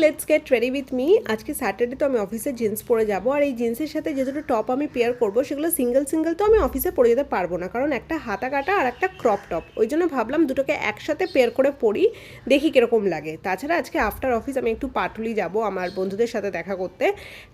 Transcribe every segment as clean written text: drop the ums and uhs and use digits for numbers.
Let's get ready with me. আজকে Saturday, তো আমি অফিসে জিন্স পরে যাব। আর এই জিন্সের সাথে যে দুটো টপ আমি পেয়ার করব সেগুলো সিঙ্গেল সিঙ্গেল তো আমি অফিসে পরে যেতে পারবো না, কারণ একটা হাতা কাটা আর একটা ক্রপ টপ। ওই জন্য ভাবলাম দুটোকে একসাথে পেয়ার করে পরি, দেখি কীরকম লাগে। তাছাড়া আজকে আফটার অফিস আমি একটু পাটুলি যাব আমার বন্ধুদের সাথে দেখা করতে,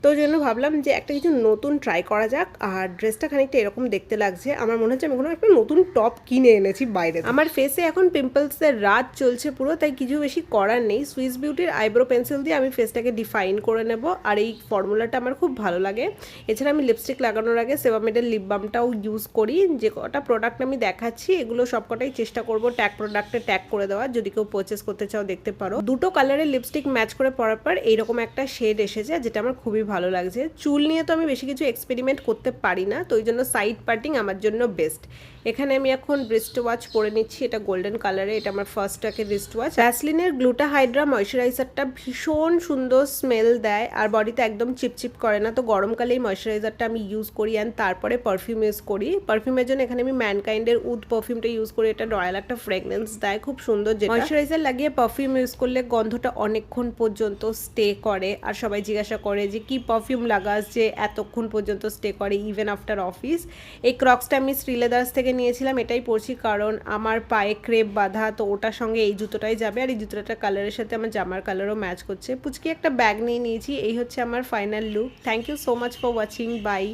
তো ওই জন্য ভাবলাম যে একটা কিছু নতুন ট্রাই করা যাক। আর ড্রেসটা খানিকটা এরকম দেখতে লাগছে, আমার মনে হচ্ছে আমি কোনো একটা নতুন টপ কিনে এনেছি বাইরে। আমার ফেসে এখন পিম্পলসের রাত চলছে পুরো, তাই কিছু বেশি করার নেই। সুইস বিউটির আইব্রো পেন্সিল দিয়ে আমি ফেসটাকে ডিফাইন করে নেব, আর এই ফর্মুলাটা আমার খুব ভালো লাগে। এছাড়া আমি লিপস্টিক লাগানোর আগে সেবামেডের লিপ বামটাও ইউজ করি। যে কটা প্রোডাক্ট আমি দেখাচ্ছি এগুলো সবকটাই চেষ্টা করব ট্যাগ প্রোডাক্টে ট্যাগ করে দেওয়ার, যদি কেউ পারচেস করতে চাও দেখতে পারো। দুটো কালারের লিপস্টিক ম্যাচ করে পরার পর এইরকম একটা শেড এসেছে, যেটা আমার খুবই ভালো লাগছে। চুল নিয়ে তো আমি বেশি কিছু এক্সপেরিমেন্ট করতে পারি না, তো ওই জন্য সাইড পার্টিং আমার জন্য বেস্ট। এখানে আমি এখন রিস্ট ওয়াচ পরে নিচ্ছি, এটা গোল্ডেন কালারে, এটা আমার ফার্স্ট ট্যাকের রিস্ট ওয়াচ। ভ্যাসলিনের গ্লুটা হাইড্রা ময়শ্চারাইজারটা ভীষণ সুন্দর স্মেল দেয় আর বডিতে একদম চিপচিপ করে না, তো গরমকালে এই ময়শ্চারাইজারটা আমি ইউজ করি অ্যান্ড তারপরে পারফিউম ইউজ করি। পারফিউমের জন্য এখানে আমি ম্যানকাইন্ডের উড পারফিউমটা ইউজ করি, এটা রয়্যাল একটা ফ্রেগনেন্স দেয়, খুব সুন্দর। যে ময়শ্চারাইজার লাগিয়ে পারফিউম ইউজ করলে গন্ধটা অনেকক্ষণ পর্যন্ত স্টে করে, আর সবাই জিজ্ঞাসা করে যে কি পারফিউম লাগাস যে এতক্ষণ পর্যন্ত স্টে করে ইভেন আফটার অফিস। এই ক্রক্সটা আমি শ্রীলেদার্স থেকে নিয়েছিলাম, এটাই পরছি কারণ আমার পায়ে ক্রেপ বাঁধা, তো ওটার সঙ্গে এই জুতোটাই যাবে। আর এই জুতোটা কালারের সাথে আমার জামার কালারও ম্যাচ করছে। পুচকি একটা ব্যাগ নিয়ে নিয়েছি। এই হচ্ছে আমার final look. Thank you so much for watching. Bye,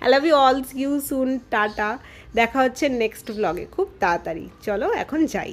I love you all, see you soon, tata. দেখা হচ্ছে নেক্সট ব্লগে খুব তাড়াতাড়ি। চলো এখন যাই।